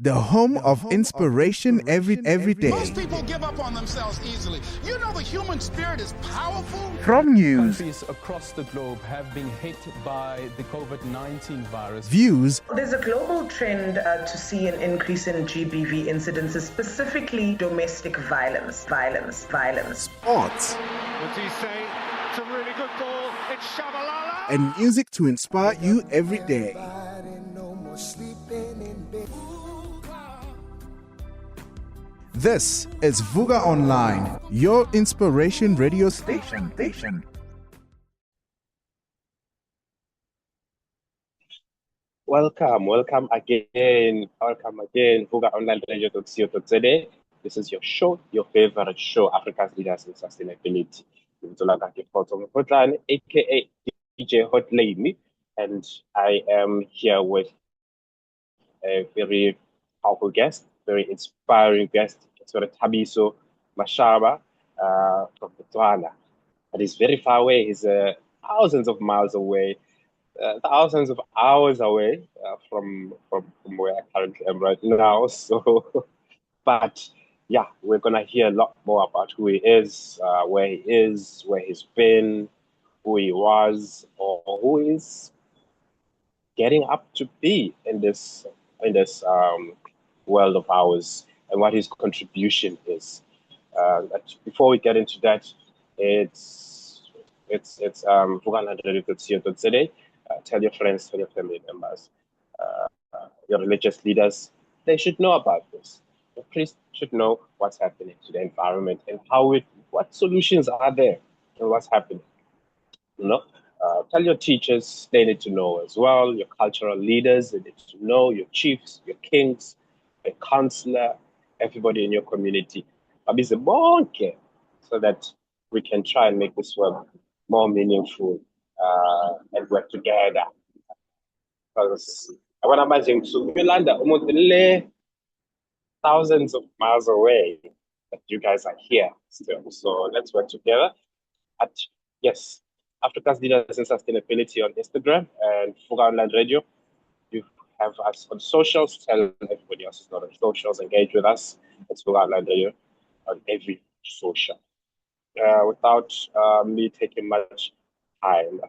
The home of inspiration every day. Most people give up on themselves easily. You know the human spirit is powerful. From news, countries across the globe have been hit by the COVID-19 virus. Views, There's a global trend to see an increase in GBV incidences, specifically domestic violence. sports, What's he say? It's a really good ball. It's Shabalala. and music to inspire you every day. This is Vuga Online, your inspiration radio station. Welcome again. Vuga Online Radio.co.za. This is your show, your favorite show, Africa's Leaders in Sustainability. AKA DJ Hotlane, and I am here with a very powerful guest, very inspiring guest. It's Thabiso Mashaba from Botswana. But he's very far away. He's thousands of miles away, thousands of hours away from where I currently am right now. So, but yeah, we're gonna hear a lot more about who he is, where he's been, who he was, or who is getting up to be in this world of ours, and what his contribution is. But before we get into that, it's Vuga.co.za. Tell your friends, tell your family members, your religious leaders. They should know about this. The priests should know what's happening to the environment and what solutions are there and what's happening. Tell your teachers, they need to know as well. Your cultural leaders, they need to know. Your chiefs, your kings, your counselor, everybody in your community. So that we can try and make this work more meaningful and work together. Because I want to imagine Yolanda, almost thousands of miles away, but you guys are here still. So let's work together. Yes, Africa's Leaders in Sustainability on Instagram and Vuga Online Radio. You have us on socials. Tell everybody else who's not on socials. Engage with us. It's Vuga Online Radio on every social. Without me taking much time,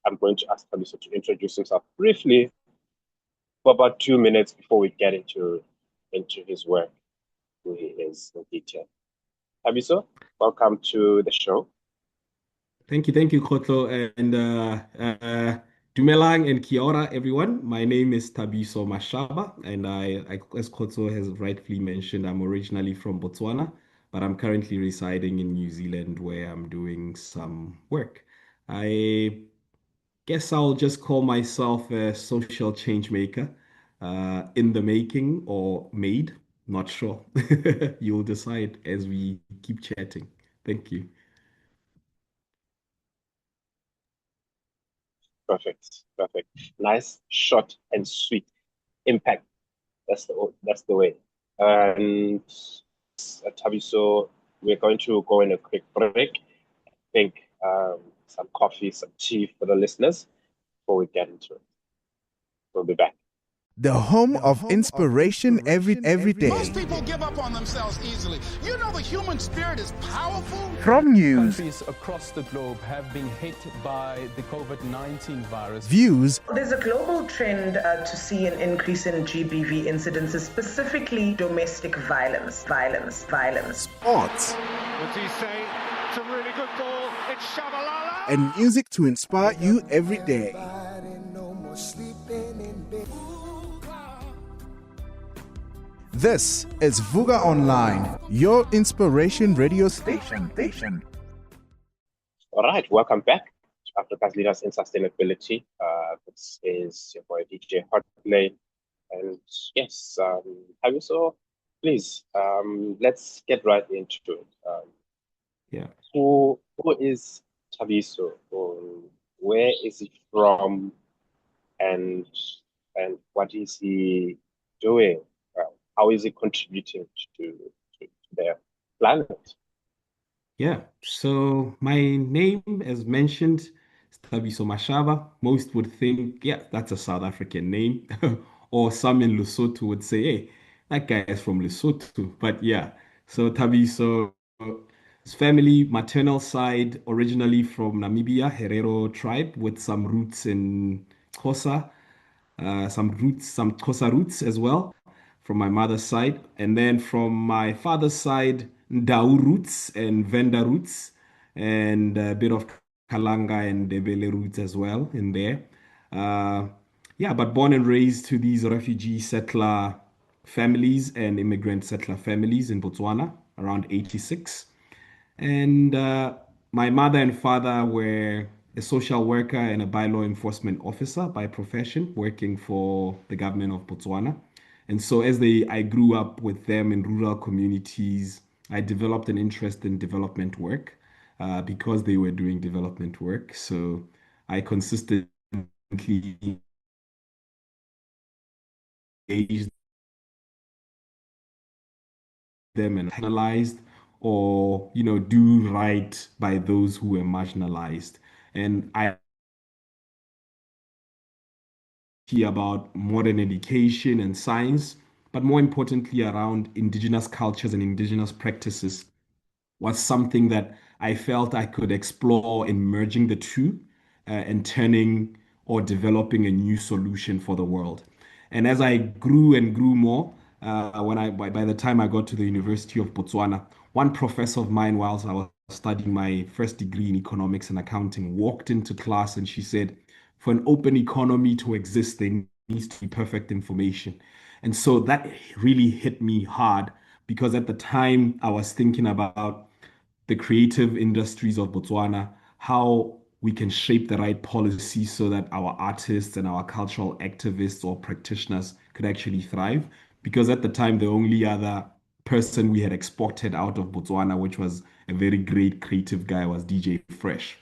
I'm going to ask Thabiso to introduce himself briefly for about 2 minutes before we get into his work, who he is in detail. Thabiso, welcome to the show. Thank you, Khotlo, and Dumelang and Kia ora, everyone. My name is Thabiso Mashaba, and I, as Khotlo has rightfully mentioned, I'm originally from Botswana, but I'm currently residing in New Zealand, where I'm doing some work. I guess I'll just call myself a social change maker, in the making or made. Not sure. You'll decide as we keep chatting. Thank you. Perfect. Nice, short, and sweet. Impact. That's the way. And Thabiso, we're going to go in a quick break. I think some coffee, some tea for the listeners before we get into it. We'll be back. The home of inspiration every day. Most people give up on themselves easily. You know the human spirit is powerful. From news, Countries across the globe have been hit by the COVID-19 virus. views, There's a global trend to see an increase in GBV incidences, specifically domestic violence. sports, What's he say? It's a really good ball. It's Shabalala. and music to inspire you every day. This is Vuga Online, your inspiration radio station. All right, welcome back to Africa's Leaders in Sustainability. This is your boy DJ Hotlane, and yes, Thabiso, please, let's get right into it. Yeah. Who is Thabiso? Where is he from? And what is he doing? How is he contributing to the planet? Yeah, so my name, as mentioned, is Thabiso Mashaba. Most would think, yeah, that's a South African name, or some in Lesotho would say, hey, that guy is from Lesotho. But yeah, so Thabiso, his family, maternal side, originally from Namibia, Herero tribe, with some roots in Xhosa, some Xhosa roots as well from my mother's side. And then from my father's side, Ndau roots and Venda roots, and a bit of Kalanga and Debele roots as well in there. Uh, yeah, but born and raised to these refugee settler families and immigrant settler families in Botswana around 86. And my mother and father were a social worker and a bylaw enforcement officer by profession, working for the government of Botswana. And so I grew up with them in rural communities, I developed an interest in development work because they were doing development work. So I consistently engaged them and marginalized or do right by those who were marginalized. And I hear about modern education and science, but more importantly around indigenous cultures and indigenous practices was something that I felt I could explore in merging the two and turning or developing a new solution for the world. And as I grew and grew more, by the time I got to the University of Botswana, one professor of mine, whilst I was studying my first degree in economics and accounting, walked into class and she said, "For an open economy to exist, there needs to be perfect information." And so that really hit me hard because at the time I was thinking about the creative industries of Botswana, how we can shape the right policy so that our artists and our cultural activists or practitioners could actually thrive. Because at the time, the only other person we had exported out of Botswana, which was a very great creative guy, was DJ Fresh.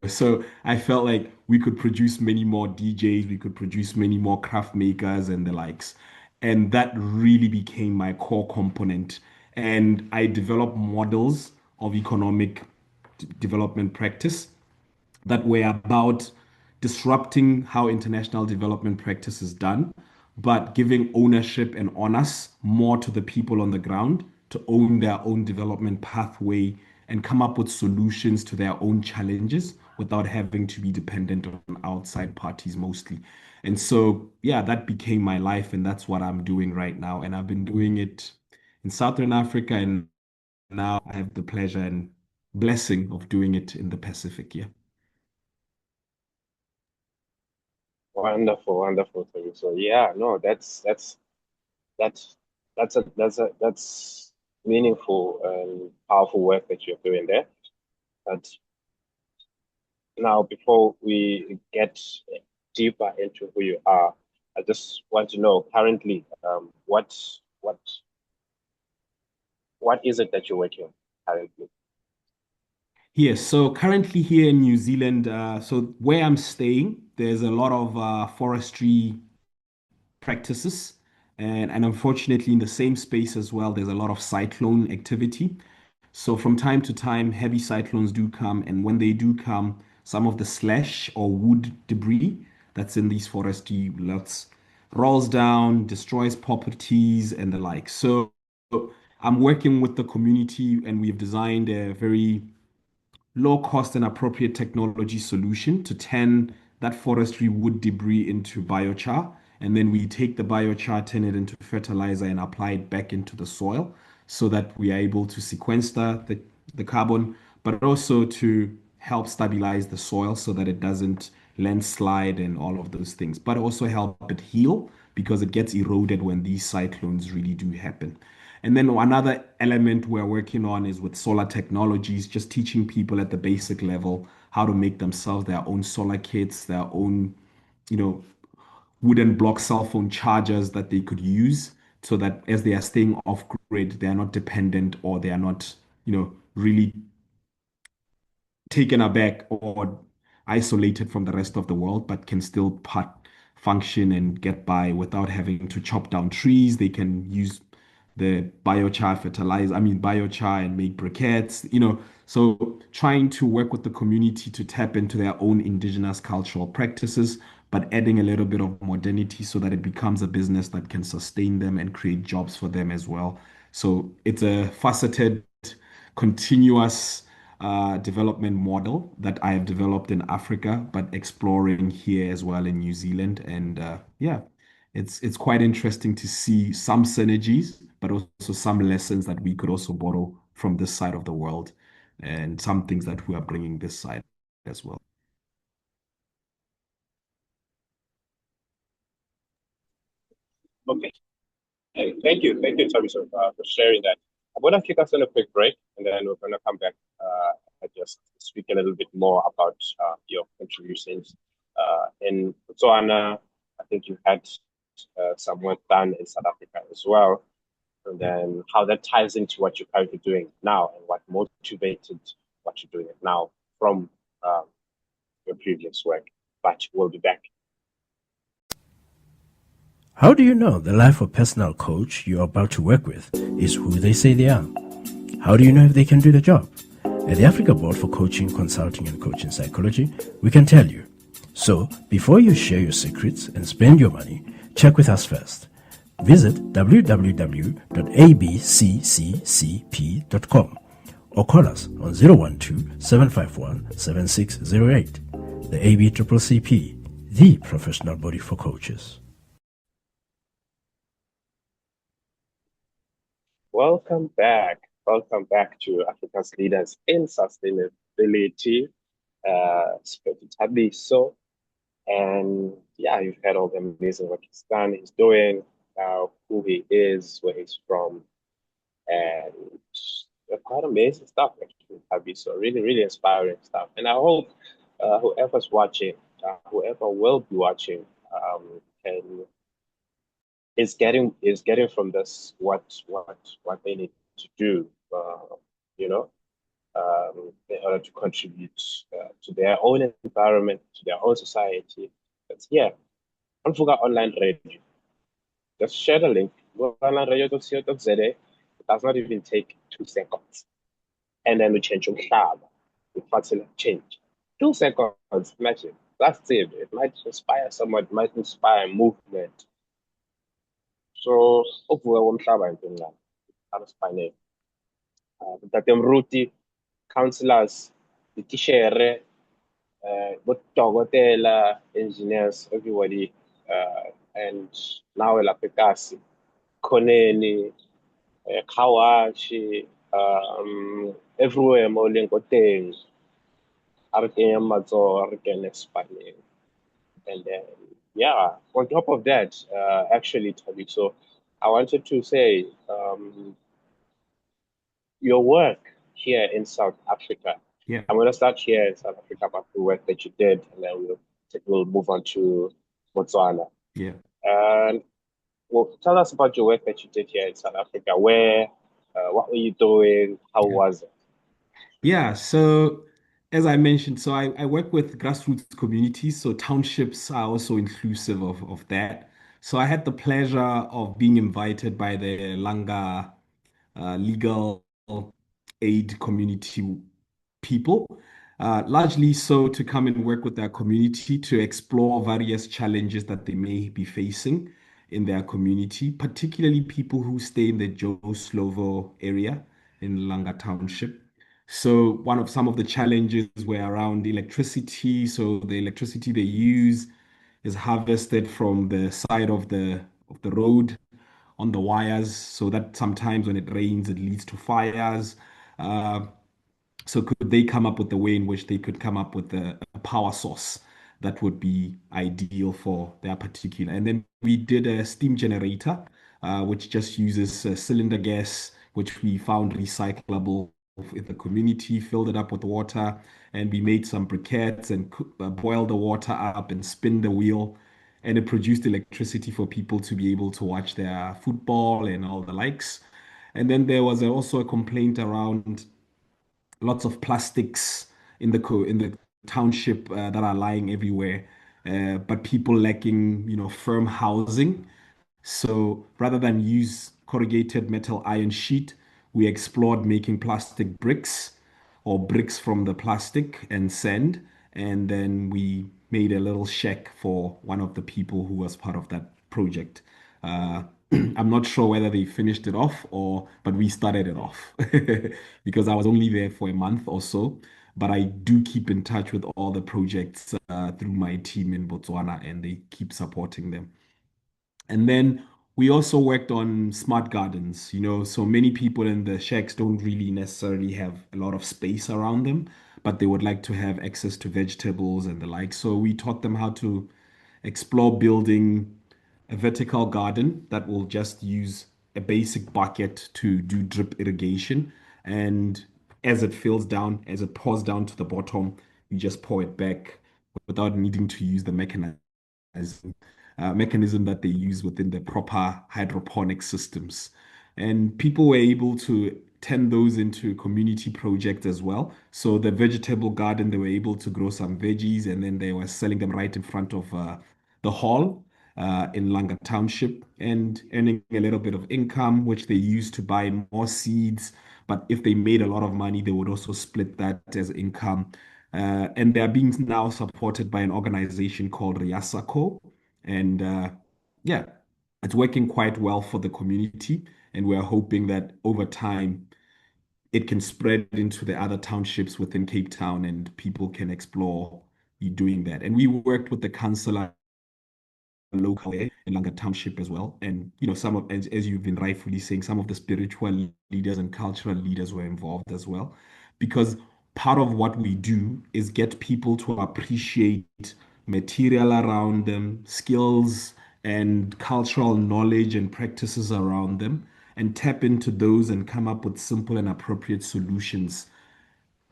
So I felt like we could produce many more DJs, we could produce many more craft makers and the likes. And that really became my core component. And I developed models of economic development practice that were about disrupting how international development practice is done, but giving ownership and onus more to the people on the ground to own their own development pathway and come up with solutions to their own challenges without having to be dependent on outside parties mostly. And so, yeah, that became my life, and that's what I'm doing right now. And I've been doing it in Southern Africa, and now I have the pleasure and blessing of doing it in the Pacific. Yeah. Wonderful, wonderful thing. So yeah, no, that's that's meaningful and powerful work that you're doing there. But now, before we get deeper into who you are, I just want to know currently, what is it that you're working on currently? Yes, so currently here in New Zealand, so where I'm staying, there's a lot of forestry practices. And unfortunately, in the same space as well, there's a lot of cyclone activity. So from time to time, heavy cyclones do come. And when they do come, some of the slash or wood debris that's in these forestry lots rolls down, destroys properties and the like. So I'm working with the community and we've designed a very low cost and appropriate technology solution to turn that forestry wood debris into biochar. And then we take the biochar, turn it into fertilizer, and apply it back into the soil so that we are able to sequester the carbon, but also to help stabilize the soil so that it doesn't landslide and all of those things, but also help it heal because it gets eroded when these cyclones really do happen. And then another element we're working on is with solar technologies, just teaching people at the basic level how to make themselves their own solar kits, their own, you know, wooden block cell phone chargers that they could use so that as they are staying off grid, they are not dependent or they are not, really taken aback or isolated from the rest of the world, but can still function and get by without having to chop down trees. They can use the biochar fertilizer, I mean, biochar and make briquettes, So trying to work with the community to tap into their own indigenous cultural practices, but adding a little bit of modernity so that it becomes a business that can sustain them and create jobs for them as well. So it's a faceted, continuous development model that I have developed in Africa, but exploring here as well in New Zealand. And yeah, it's quite interesting to see some synergies, but also some lessons that we could also borrow from this side of the world, and some things that we are bringing this side as well. Okay. Hey, thank you, Thabiso, for sharing that. I'm gonna kick us on a quick break, and then we're gonna come back and just speak a little bit more about your contributions in Botswana. I think you had some work done in South Africa as well, and then how that ties into what you're currently doing now and what motivated what you're doing now from um, your previous work. But we'll be back. How do you know the life of personal coach you're about to work with is who they say they are? How do you know if they can do the job? At the Africa Board for Coaching, Consulting and Coaching Psychology, we can tell you. So, before you share your secrets and spend your money, check with us first. Visit www.abccccp.com or call us on 012-751-7608. The ABCCP, the professional body for coaches. Welcome back. Welcome back to Africa's Leaders in Sustainability. Thabiso. And yeah, you've heard all the amazing work he's done, he's doing, who he is, where he's from, and quite amazing stuff actually, Thabiso. Really, really inspiring stuff. And I hope whoever's watching, whoever will be watching, can is getting from this what they need to do, you know, in order to contribute to their own environment, to their own society. That's here. Don't forget online radio. Just share the link. Go to onlineradio.co.za. It does not even take 2 seconds. And then we change your tab. We facilitate change. 2 seconds, imagine. That's it. It might inspire someone, it might inspire a movement. So, hopefully, umhlaba into ngani. Alusifanele. Tatemruti, counselors, the bodokotela, engineers, everybody, and now elapekasi, Koneni, Kawachi, everywhere mo lengoteng, Arkenya Mazo, Arken Espagne. And then, yeah, on top of that, actually, Thabiso, I wanted to say your work here in South Africa. Yeah. I'm going to start here in South Africa about the work that you did, and then we'll move on to Botswana. Yeah. And well, tell us about your work that you did here in South Africa. Where, what were you doing? How was it? Yeah, so as I mentioned, so I work with grassroots communities, so townships are also inclusive of that. So I had the pleasure of being invited by the Langa legal aid community people, largely so to come and work with their community to explore various challenges that they may be facing in their community, particularly people who stay in the Joe Slovo area in Langa Township. So one of some of the challenges were around electricity. So the electricity they use is harvested from the side of the road on the wires, so that sometimes when it rains, it leads to fires. So could they come up with a way in which they could come up with a power source that would be ideal for their particular? And then we did a steam generator, which just uses cylinder gas, which we found recyclable in the community, filled it up with water, and we made some briquettes and boiled the water up and spin the wheel, and it produced electricity for people to be able to watch their football and all the likes. And then there was also a complaint around lots of plastics in the township that are lying everywhere, but people lacking, firm housing. So rather than use corrugated metal iron sheet, we explored making plastic bricks or bricks from the plastic and sand, and then we made a little shack for one of the people who was part of that project. I'm not sure whether they finished it off but we started it off because I was only there for a month or so. But I do keep in touch with all the projects through my team in Botswana, and they keep supporting them. And then we also worked on smart gardens, so many people in the shacks don't really necessarily have a lot of space around them, but they would like to have access to vegetables and the like. So we taught them how to explore building a vertical garden that will just use a basic bucket to do drip irrigation. And as it fills down, as it pours down to the bottom, you just pour it back without needing to use the mechanism that they use within the proper hydroponic systems. And people were able to turn those into community projects as well. So the vegetable garden, they were able to grow some veggies, and then they were selling them right in front of the hall in Langa Township, and earning a little bit of income, which they used to buy more seeds. But if they made a lot of money, they would also split that as income. And they're being now supported by an organization called Riasako. And yeah, it's working quite well for the community. And we're hoping that over time, it can spread into the other townships within Cape Town and people can explore doing that. And we worked with the councillor local in Langa Township as well. And some of, as you've been rightfully saying, some of the spiritual leaders and cultural leaders were involved as well, because part of what we do is get people to appreciate material around them, skills and cultural knowledge and practices around them, and tap into those and come up with simple and appropriate solutions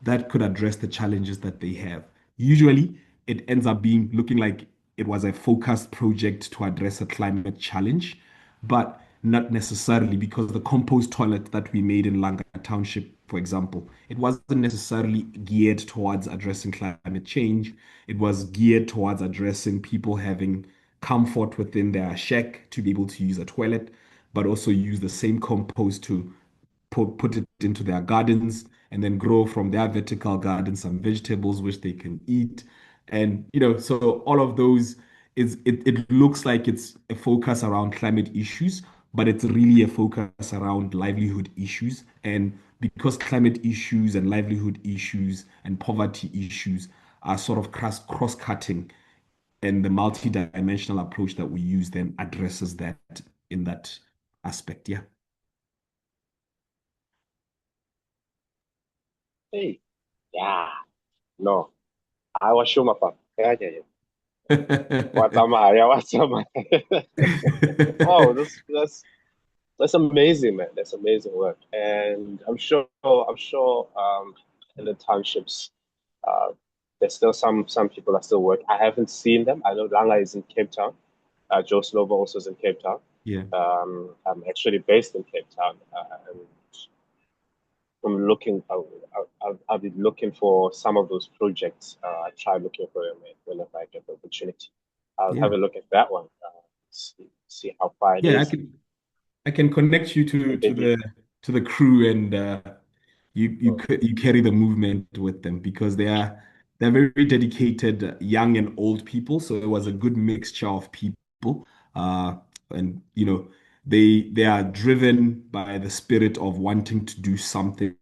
that could address the challenges that they have. Usually, it ends up being looking like it was a focused project to address a climate challenge, but not necessarily, because the compost toilet that we made in Langa Township, for example, it wasn't necessarily geared towards addressing climate change. It was geared towards addressing people having comfort within their shack to be able to use a toilet, but also use the same compost to put it into their gardens and then grow from their vertical garden some vegetables which they can eat. And so all of those it looks like it's a focus around climate issues, but it's really a focus around livelihood issues. And because climate issues and livelihood issues and poverty issues are sort of cross-cutting, and the multi-dimensional approach that we use then addresses that in that aspect. Yeah. Hey, yeah, no, I was sure my father. Yeah, yeah, yeah. What's am I? Yeah, what's am I? Oh, that's amazing, man. That's amazing work, and I'm sure, in the townships, uh, there's still some people that still work. I haven't seen them. I know Langa is in Cape Town. Joe Slovo also is in Cape Town. Yeah. I'm actually based in Cape Town, and I'm looking. I'll be looking for some of those projects. I try looking for them whenever I get the opportunity. I'll Yeah. have a look at that one. See how far it Yeah, is. I can connect you to Maybe. the crew, and you carry the movement with them because they're very dedicated young and old people. So it was a good mixture of people, uh, and they are driven by the spirit of wanting to do something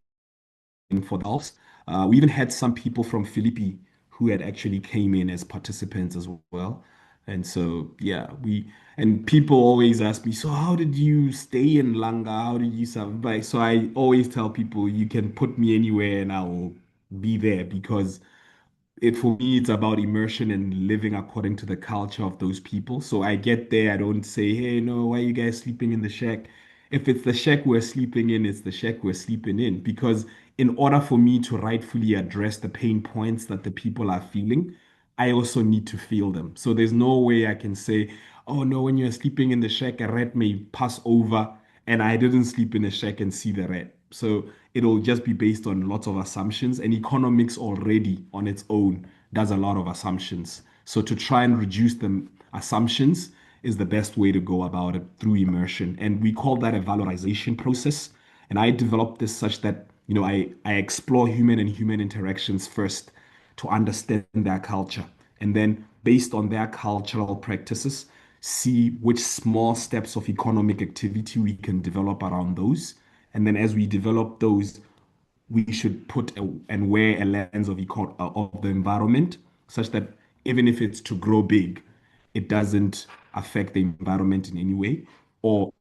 for themselves. We even had some people from Philippi who had actually came in as participants as well. And so, yeah, and people always ask me, so how did you stay in Langa? How did you survive? So I always tell people, you can put me anywhere and I will be there, because for me it's about immersion and living according to the culture of those people. So I get there, I don't say, hey, no, why are you guys sleeping in the shack? If it's the shack we're sleeping in, it's the shack we're sleeping in. Because in order for me to rightfully address the pain points that the people are feeling, I also need to feel them. So there's no way I can say, oh no, when you're sleeping in the shack, a rat may pass over and I didn't sleep in a shack and see the rat. So it'll just be based on lots of assumptions, and economics already on its own does a lot of assumptions. So to try and reduce the assumptions is the best way to go about it, through immersion. And we call that a valorization process. And I developed this such that, I explore human and human interactions first to understand their culture. And then based on their cultural practices, see which small steps of economic activity we can develop around those. And then as we develop those, we should put and wear a lens of the environment such that even if it's to grow big, it doesn't affect the environment in any way, or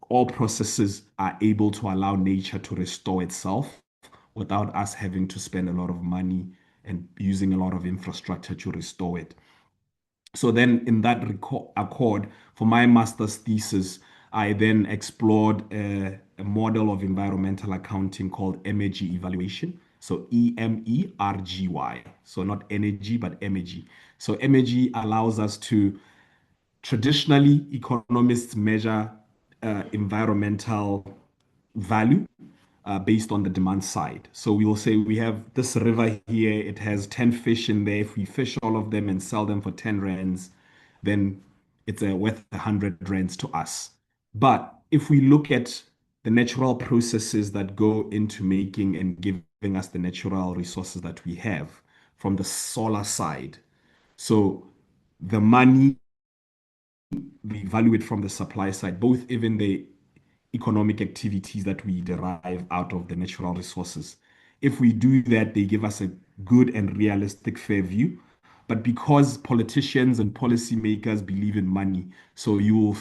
all processes are able to allow nature to restore itself without us having to spend a lot of money and using a lot of infrastructure to restore it. So then in that accord, for my master's thesis, I then explored a model of environmental accounting called energy evaluation. So EMERGY. So not energy, but energy. So energy allows us to traditionally, economists measure environmental value based on the demand side. So we will say we have this river here, it has 10 fish in there. If we fish all of them and sell them for 10 rands, then it's worth 100 rands to us. But if we look at the natural processes that go into making and giving us the natural resources that we have from the solar side, so the money we evaluate from the supply side, both even the economic activities that we derive out of the natural resources. If we do that, they give us a good and realistic fair view. But because politicians and policymakers believe in money, so you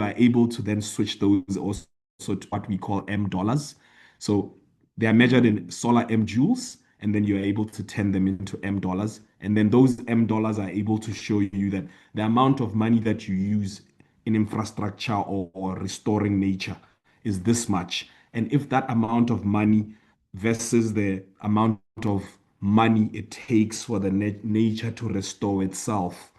are able to then switch those also to what we call M dollars. So they are measured in solar M joules, and then you're able to turn them into M dollars. And then those M dollars are able to show you that the amount of money that you use in infrastructure or restoring nature is this much. And if that amount of money versus the amount of money it takes for the nature to restore itself,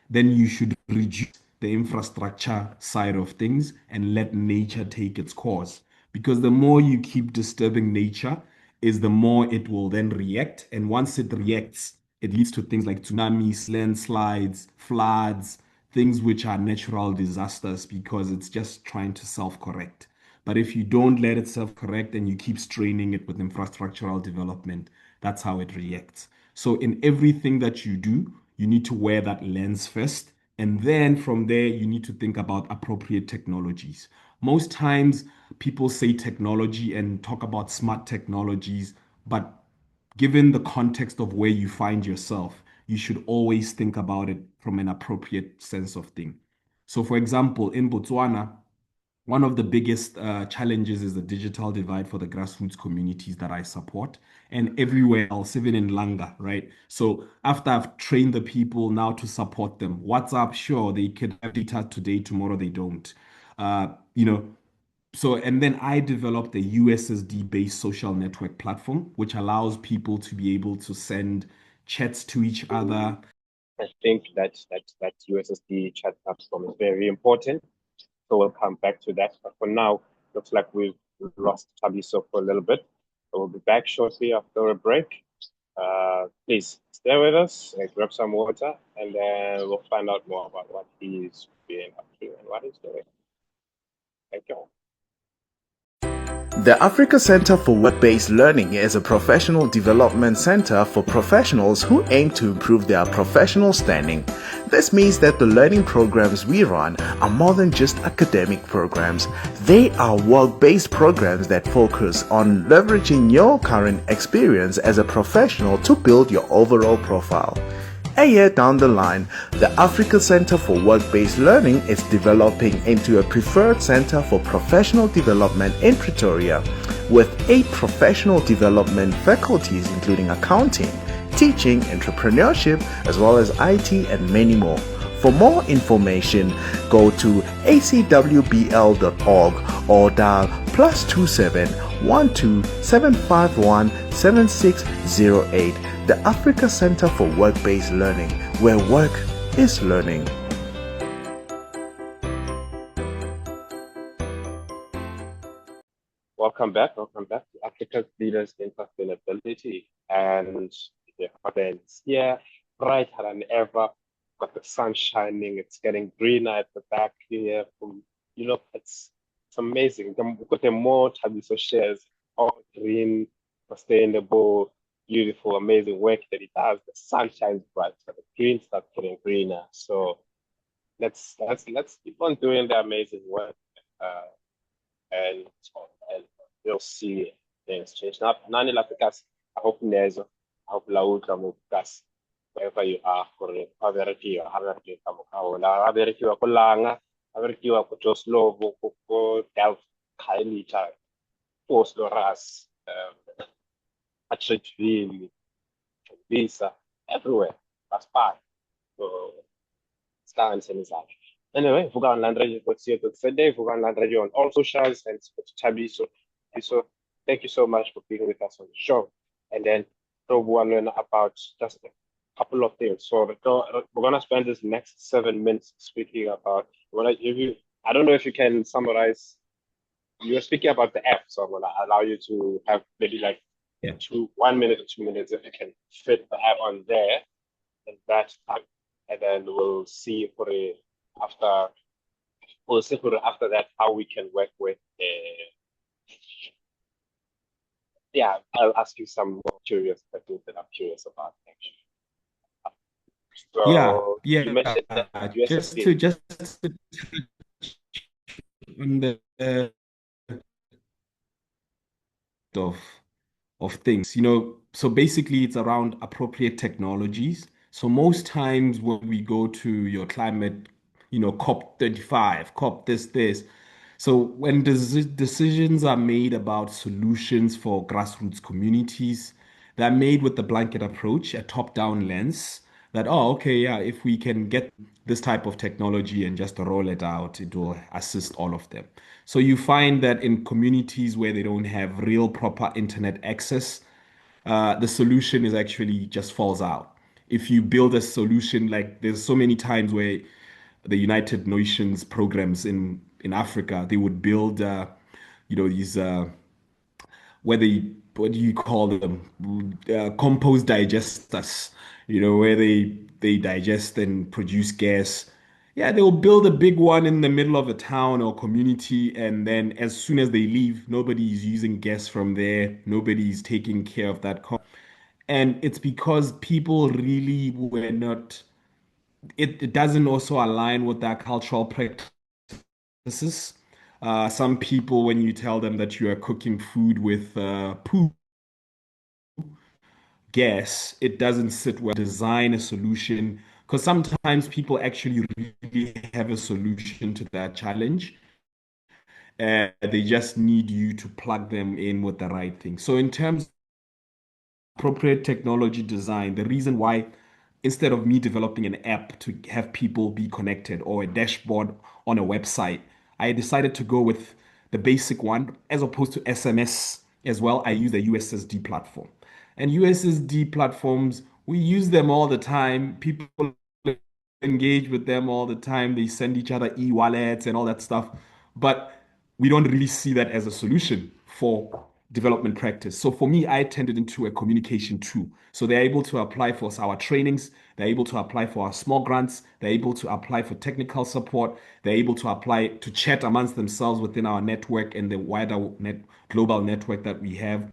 then you should reduce the infrastructure side of things and let nature take its course. Because the more you keep disturbing nature, is the more it will then react. And once it reacts, it leads to things like tsunamis, landslides, floods, things which are natural disasters because it's just trying to self-correct. But if you don't let it self-correct and you keep straining it with infrastructural development, that's how it reacts. So in everything that you do, you need to wear that lens first. And then from there, you need to think about appropriate technologies. Most times, people say technology and talk about smart technologies, but given the context of where you find yourself, you should always think about it from an appropriate sense of thing. So, for example, in Botswana, one of the biggest challenges is the digital divide for the grassroots communities that I support and everywhere else, even in Langa, right? So after I've trained the people now to support them, WhatsApp, sure, they could have data today, tomorrow they don't. Uh, you know, so, and then I developed a USSD based social network platform, which allows people to be able to send chats to each other. I think that USSD chat platform is very important. So we'll come back to that. But for now, looks like we've lost Thabiso for a little bit. So we'll be back shortly after a break. Please stay with us and grab some water, and then we'll find out more about what he's been up to and what he's doing. Thank you. The Africa Center for Work-Based Learning is a professional development center for professionals who aim to improve their professional standing. This means that the learning programs we run are more than just academic programs. They are work-based programs that focus on leveraging your current experience as a professional to build your overall profile. A year down the line, the Africa Center for Work-Based Learning is developing into a preferred center for professional development in Pretoria, with 8 professional development faculties including accounting, teaching, entrepreneurship, as well as IT and many more. For more information, go to acwbl.org or dial +27 12 751 7608. The Africa Center for Work-Based Learning, where work is learning. Welcome back to Africa's Leaders in Sustainability. And DJ Hotlane is here, brighter than ever. Got the sun shining, it's getting greener at the back here. It's amazing. The more Thabiso shares, all green, sustainable, beautiful, amazing work that he does. The sun shines bright, so the green starts getting greener. So let's keep on doing the amazing work, uh, and and we'll see things change. Now, Nani Lapikas, I hope Nezo, I hope Lauta Mukas, wherever you are, for Averiki or Haveriki Kamukaola, Averiki or Kolanga, Averiki or Joslo, Boko, Delft, Kaili, Post Loras, Acheville, Visa, everywhere. That's fine. So, Stance and such. Anyway, Fugan Land Radio for Seattle today, Fugan Land Radio on all socials and Thabiso. So thank you so much for being with us on the show. And then we'll learn about just a couple of things. So we're gonna spend this next 7 minutes speaking about I don't know if you can summarize. You were speaking about the app, so I'm gonna allow you to have maybe like 1 minute or 2 minutes if you can fit the app on there and that time. And then after we'll see after that how we can work with I'll ask you some more curious questions that I'm curious about actually. So you mentioned that USSD. just on the of of things, so basically it's around appropriate technologies. So most times when we go to your climate, COP 35, COP this. So when decisions are made about solutions for grassroots communities, they're made with the blanket approach, a top-down lens that, oh, okay, yeah, if we can get this type of technology and just roll it out, it will assist all of them. So you find that in communities where they don't have real proper internet access, the solution is actually just falls out. If you build a solution, like there's so many times where the United Nations programs in Africa, they would build, these where they what do you call them, compost digesters, where they digest and produce gas. Yeah, they'll build a big one in the middle of a town or community, and then as soon as they leave, nobody's using gas from there, nobody's taking care of that. And it's because people really were not, it doesn't also align with their cultural practices. Some people, when you tell them that you are cooking food with poo gas, it doesn't sit well. Design a solution because sometimes people actually really have a solution to that challenge. They just need you to plug them in with the right thing. So in terms of appropriate technology design, the reason why instead of me developing an app to have people be connected or a dashboard on a website, I decided to go with the basic one as opposed to SMS as well. I use the USSD platform. And USSD platforms, we use them all the time. People engage with them all the time. They send each other e-wallets and all that stuff. But we don't really see that as a solution for development practice. So for me, I turned it into a communication tool. So they're able to apply for our trainings, they're able to apply for our small grants, they're able to apply for technical support, they're able to apply to chat amongst themselves within our network and the wider global network that we have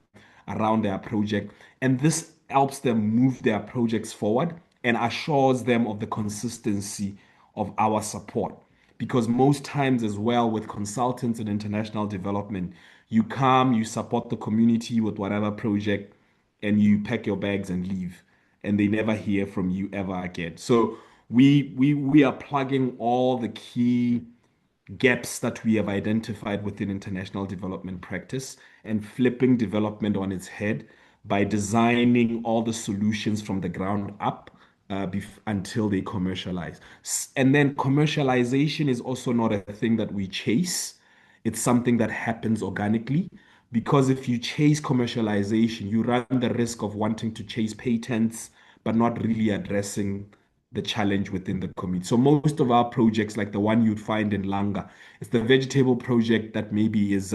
around their project. And this helps them move their projects forward and assures them of the consistency of our support. Because most times, as well, with consultants in international development, you come, you support the community with whatever project, and you pack your bags and leave, and they never hear from you ever again. So we are plugging all the key gaps that we have identified within international development practice and flipping development on its head by designing all the solutions from the ground up until they commercialize. And then commercialization is also not a thing that we chase. It's something that happens organically because if you chase commercialization, you run the risk of wanting to chase patents, but not really addressing the challenge within the community. So most of our projects, like the one you'd find in Langa, it's the vegetable project that maybe is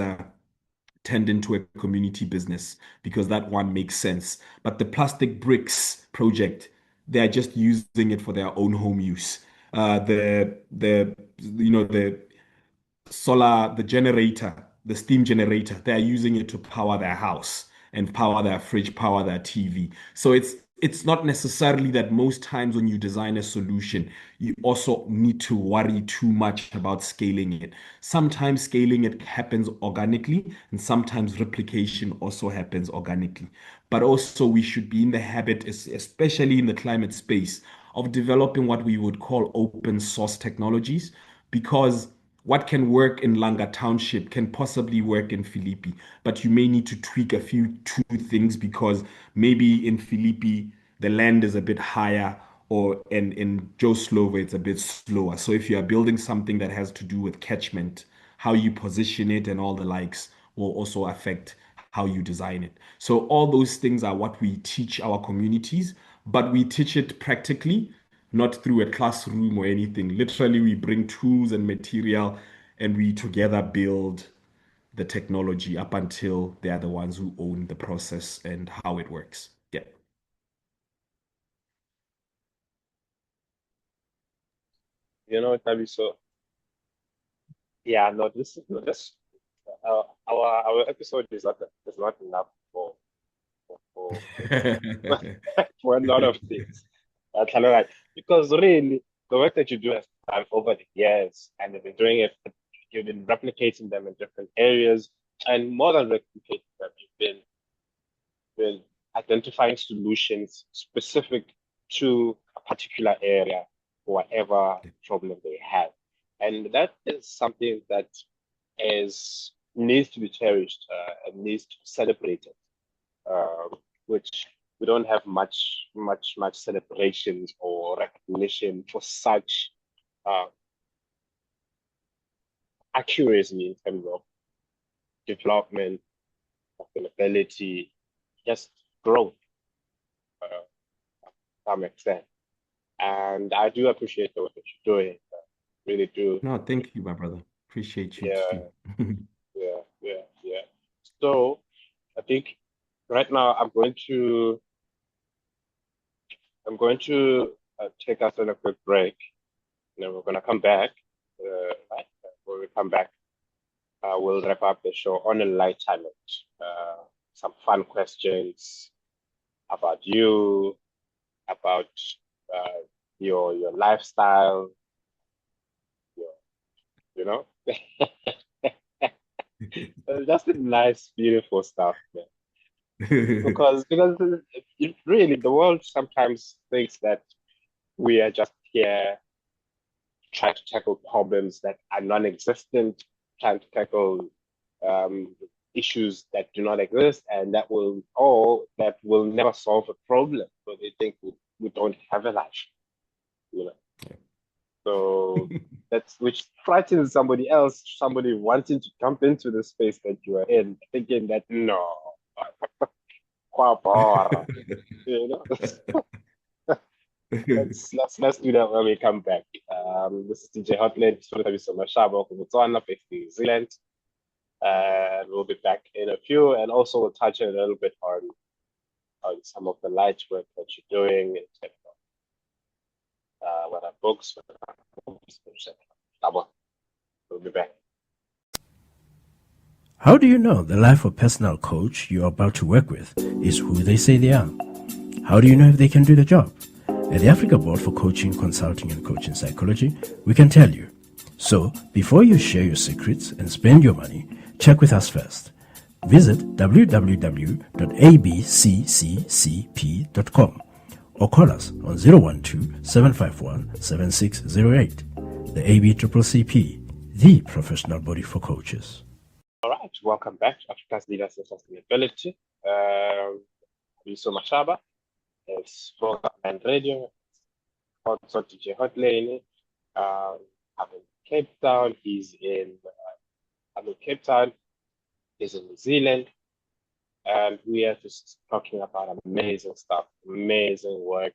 turned into a community business because that one makes sense. But the plastic bricks project, they're just using it for their own home use. The solar, the generator, the steam generator, they're using it to power their house. and power their fridge, power their TV. So it's not necessarily that most times when you design a solution, you also need to worry too much about scaling it. Sometimes scaling it happens organically, and sometimes replication also happens organically. But also, we should be in the habit, especially in the climate space, of developing what we would call open source technologies, because what can work in Langa Township can possibly work in Philippi, but you may need to tweak a few two things because maybe in Philippi the land is a bit higher, or in Joe Slovo it's a bit slower. So if you are building something that has to do with catchment, how you position it and all the likes will also affect how you design it. So all those things are what we teach our communities, but we teach it practically, not through a classroom or anything. Literally, we bring tools and material and we together build the technology up until they are the ones who own the process and how it works. Yeah. Thabiso, yeah, no, our episode is not enough for for a lot of things. Kind of like, because really the work that you do has done over the years, and you've been doing it, you've been replicating them in different areas, and more than replicating them, you've been identifying solutions specific to a particular area for whatever problem they have. And that is something that is needs to be cherished and needs to be celebrated, which we don't have much celebrations or recognition for such uh, accuracy in terms of development, sustainability, just growth, uh, to some extent. And I do appreciate the work that you're doing. Really do. No, thank you, my brother. Appreciate you Yeah, too. yeah. So I think right now I'm going to take us on a quick break, and then we're gonna come back. Right? When we come back, we'll wrap up the show on a lighter note. Some fun questions about you, about uh, your lifestyle, your, you know, just nice, beautiful stuff, man. Because really the world sometimes thinks that we are just here trying to tackle problems that are non-existent, trying to tackle um, issues that do not exist, and that will never solve a problem. So they think we don't have a life, you know. So that's which frightens somebody else, somebody wanting to jump into the space that you are in, thinking that no, quite boring, you know. Let's do that when we come back. This is DJ Hotlane, Thabiso Mashaba from Botswana, based in New Zealand. And we'll be back in a few, and also we'll touch a little bit on some of the light work that you're doing in terms of what are books, what are movies, etc. We'll be back. How do you know the life of personal coach you're about to work with is who they say they are? How do you know if they can do the job? At the Africa Board for Coaching, Consulting and Coaching Psychology, we can tell you. So, before you share your secrets and spend your money, check with us first. Visit www.abccccp.com or call us on 012-751-7608. The ABCCP, the professional body for coaches. All right, welcome back to Africa's Leaders in Sustainability. Thabiso Mashaba is program radio, also DJ Hotlane. I'm in Cape Town. I'm in Cape Town. He's in New Zealand, and we are just talking about amazing stuff, amazing work,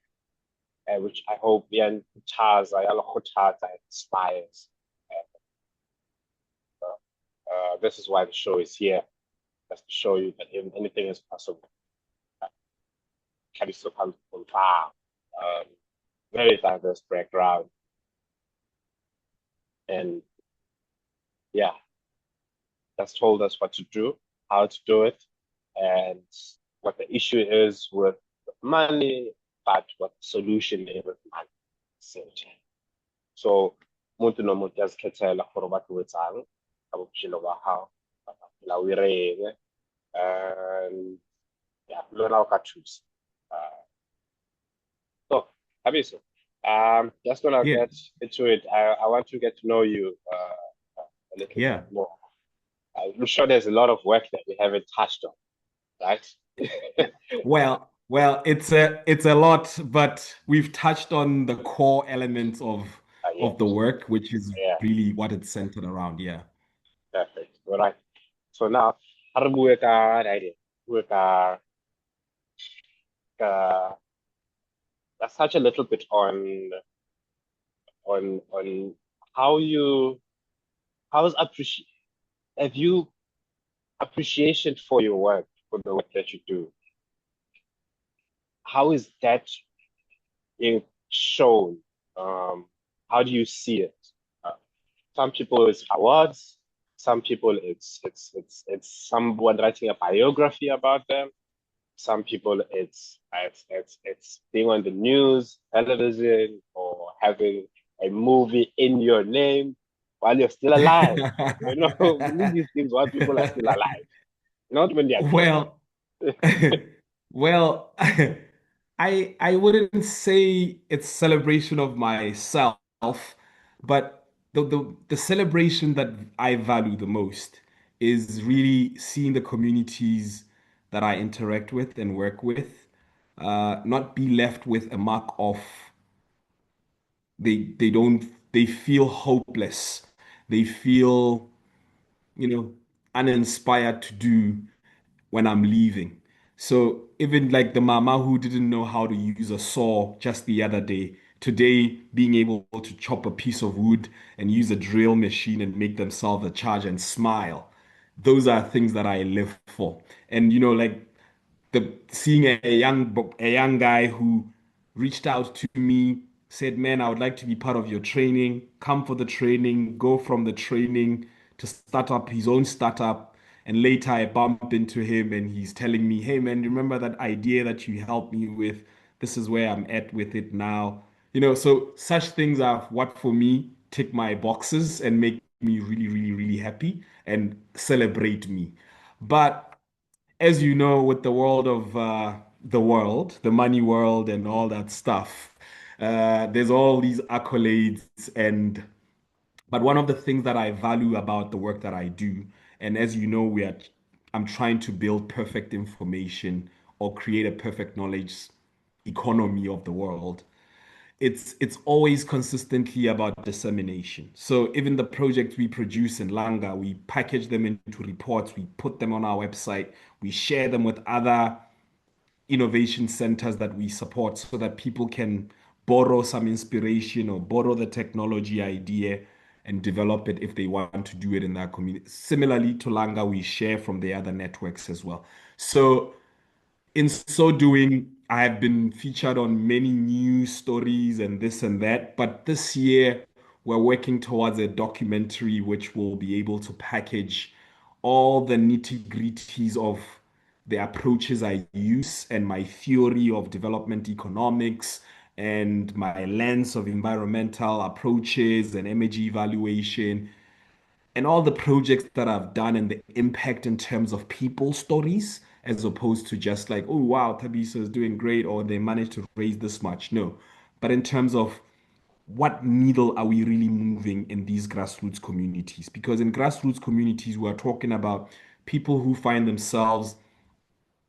which I hope inspires. This is why the show is here, just to show you that anything is possible. Thabiso comes from far, very diverse background, and yeah, just told us what to do, how to do it, and what the issue is with money, but what the solution is with money. Essentially. So umuntu nomuntu uyazikhethela gore batho o etsang ka bophelo ba hao la o ireng and yeah lona o ka thusa so Thabiso, just gonna Yeah. get into it. I want to get to know you a little Yeah. bit more. I'm sure there's a lot of work that we haven't touched on, right? Well, it's a lot, but we've touched on the core elements Yeah, of the work, which is yeah, really what it's centered around. Yeah. perfect. All right. So now, how do we work our idea? Work uh, let's touch a little bit on how you how's appreciate have you appreciation for your work, for the work that you do. How is that being shown? How do you see it? Uh, some people it's awards, some people it's someone writing a biography about them. Some people it's being on the news, television, or having a movie in your name while you're still alive. You know, we need these things while people are still alive, not when they are dead. Well, well, I wouldn't say it's celebration of myself, but the celebration that I value the most is really seeing the communities that I interact with and work with, not be left with a mark of they don't they feel hopeless. They feel, you know, uninspired to do when I'm leaving. So even like the mama who didn't know how to use a saw just the other day, today being able to chop a piece of wood and use a drill machine and make themselves a charge and smile. Those are things that I live for. And like the seeing a young guy who reached out to me, said, "Man, I would like to be part of your training. Come for the training, go from the training to start up his own startup." And later I bump into him and he's telling me, "Hey man, remember that idea that you helped me with? This is where I'm at with it now." So such things are what for me tick my boxes and make me really, really, really happy and celebrate me. But as you know, with the world of the money world, and all that stuff, there's all these accolades. But one of the things that I value about the work that I do, and as you know, I'm trying to build perfect information or create a perfect knowledge economy of the world. It's always consistently about dissemination. So even the projects we produce in Langa, we package them into reports, we put them on our website, we share them with other innovation centers that we support so that people can borrow some inspiration or borrow the technology idea and develop it if they want to do it in their community. Similarly to Langa, we share from the other networks as well. So in so doing, I have been featured on many news stories and this and that. But this year, we're working towards a documentary which will be able to package all the nitty-gritties of the approaches I use and my theory of development economics and my lens of environmental approaches and energy evaluation and all the projects that I've done and the impact in terms of people stories, as opposed to just like, oh wow, Thabiso is doing great or they managed to raise this much. No, but in terms of what needle are we really moving in these grassroots communities? Because in grassroots communities, we are talking about people who find themselves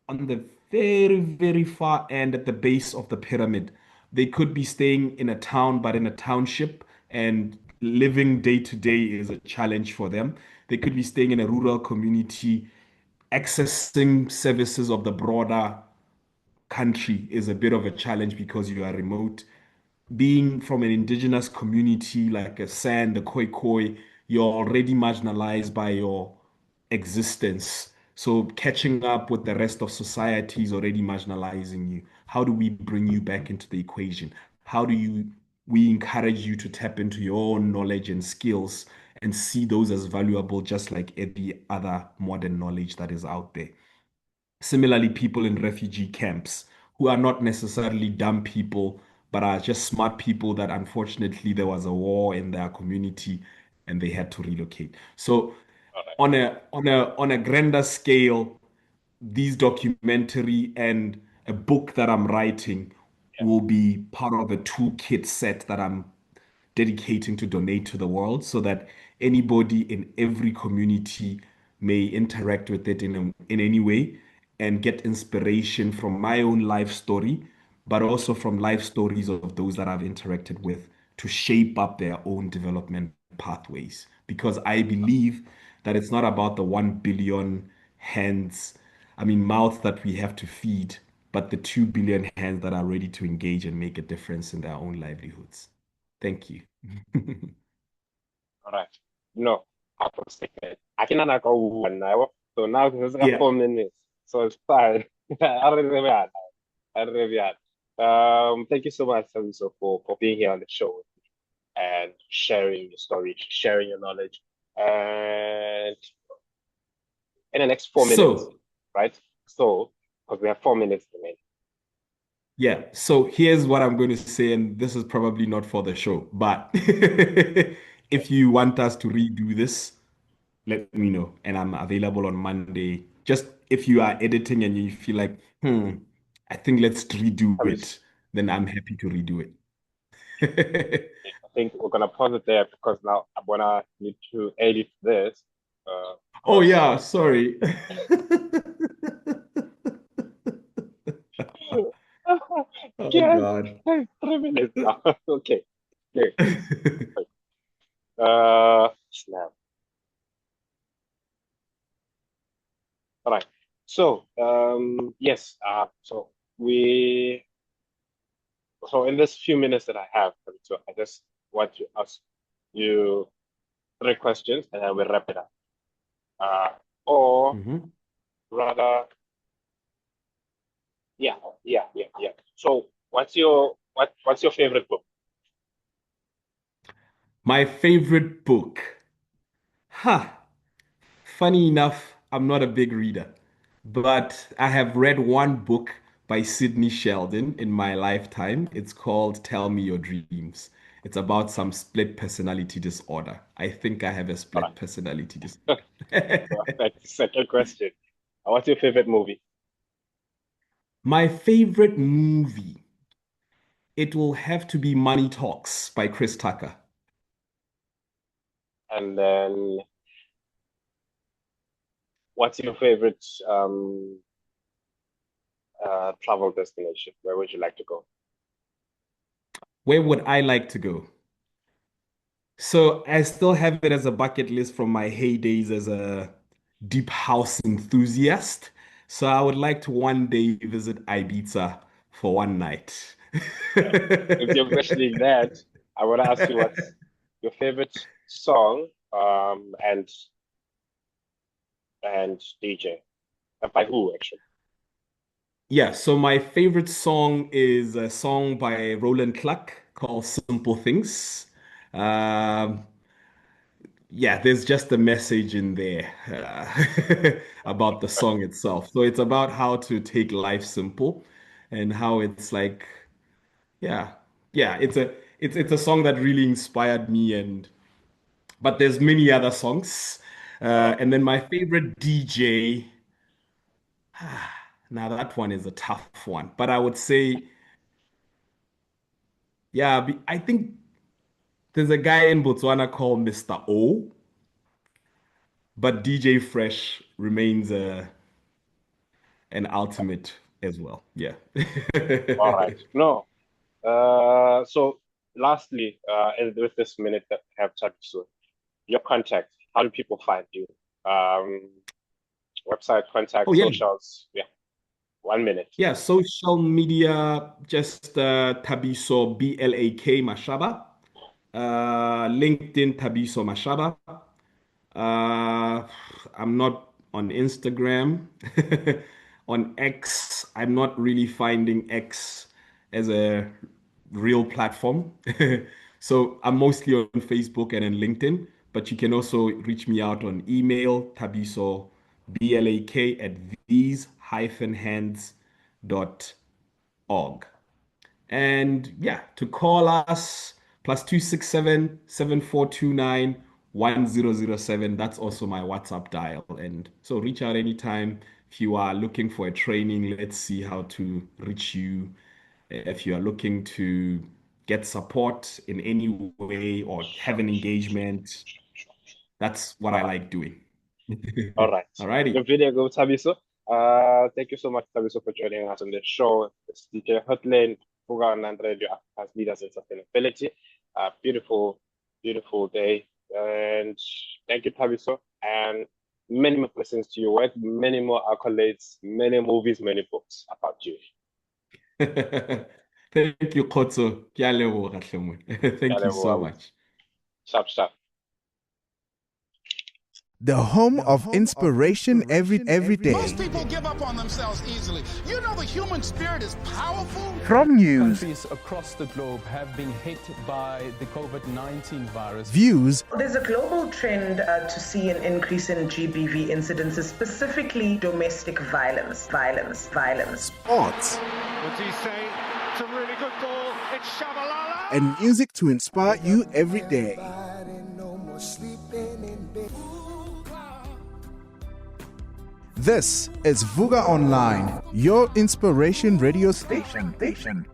on the very, very far end at the base of the pyramid. They could be staying in a town, but in a township, and living day to day is a challenge for them. They could be staying in a rural community. Accessing services of the broader country is a bit of a challenge because you are remote. Being from an indigenous community like a San, the Khoi Khoi, you're already marginalized by your existence. So catching up with the rest of society is already marginalizing you. How do we bring you back into the equation? How do we encourage you to tap into your own knowledge and skills and see those as valuable, just like every other modern knowledge that is out there? Similarly, people in refugee camps who are not necessarily dumb people, but are just smart people that unfortunately there was a war in their community and they had to relocate. So All right. on a grander scale, these documentary and a book that I'm writing Yeah. will be part of a toolkit set that I'm dedicating to donate to the world so that anybody in every community may interact with it in any way and get inspiration from my own life story, but also from life stories of those that I've interacted with to shape up their own development pathways. Because I believe that it's not about the 1 billion hands, mouths that we have to feed, but the 2 billion hands that are ready to engage and make a difference in their own livelihoods. Thank you. All right. No, I was thinking. I cannot go one now. So now this is like Yeah. 4 minutes. So it's fine. I don't know that. I don't know that. Thank you so much, Thabiso, for being here on the show and sharing your story, sharing your knowledge. And in the next 4 minutes, So, right? So, because we have 4 minutes remaining. yeah. So here's what I'm going to say, and this is probably not for the show, but if you want us to redo this, let me know. And I'm available on Monday. Just if you are editing and you feel like, I think let's redo Thabiso, it, then I'm happy to redo it. I think we're gonna pause it there because now I'm gonna need to edit this. Oh, Because yeah. Sorry. Oh, Yes, God. 3 minutes now. Okay. Okay. Snap. All right. So, yes. We, so in this few minutes that I have, so I just want to ask you 3 questions, and then we'll wrap it up. Uh, or Mhm. rather, yeah. So, what's your favorite book? My favorite book. Ha! Funny enough, I'm not a big reader, but I have read one book by Sidney Sheldon in my lifetime. It's called Tell Me Your Dreams. It's about some split personality disorder. I think I have a All split personality right. disorder. Perfect. Second question. What's your favorite movie? My favorite movie, it will have to be Money Talks by Chris Tucker. And then, what's your favorite travel destination? Where would you like to go? Where would I like to go? So I still have it as a bucket list from my heydays as a deep house enthusiast. So I would like to one day visit Ibiza for one night. If you're mentioning that, I want to ask you what's your favorite song and DJ. By who, actually? Yeah, so my favorite song is a song by Roland Clark called Simple Things. Um, yeah, there's just a message in there about the song itself. So it's about how to take life simple and how it's like, yeah, yeah, it's a song that really inspired me and but there's many other songs. Uh, And then my favorite DJ, now that one is a tough one, but I would say, yeah, I think there's a guy in Botswana called Mr. O, but DJ Fresh remains an ultimate as well. Yeah. all right. No. So lastly, with this minute that I have chat soon, your contact. How do people find you? Um, Website, Oh contact, yeah. socials. Yeah, 1 minute. Yeah, social media, just Thabiso BLAK Mashaba. LinkedIn Thabiso Mashaba. Uh, I'm not on Instagram. On X, I'm not really finding X as a real platform. So I'm mostly on Facebook and on LinkedIn, but you can also reach me out on email, Thabiso BLAK at these vuga-hands.org. And yeah, to call us, +267 7429 1007. That's also my WhatsApp dial. And so reach out anytime if you are looking for a training. Let's see how to reach you. If you are looking to get support in any way or have an engagement, that's what I like doing. All right. Alrighty. The video go, Thabiso. Thank you so much, Thabiso, for joining us on the show. It's DJ Hotlane, Vuga Online Radio as leaders in sustainability. Beautiful, beautiful day. And thank you, Thabiso. And many more blessings to your work, many more accolades, many movies, many books about you. Thank you, Khotso. Thank you so much. Sharp, sharp. The home of inspiration every day. Most people give up on themselves easily. You know the human spirit is powerful. From news, Countries across the globe have been hit by the COVID-19 virus. views, There's a global trend to see an increase in GBV incidences, specifically domestic violence. sports, What's he say? It's a really good ball. It's Shabalala. and music to inspire you every day. This is Vuga Online, your inspiration radio station.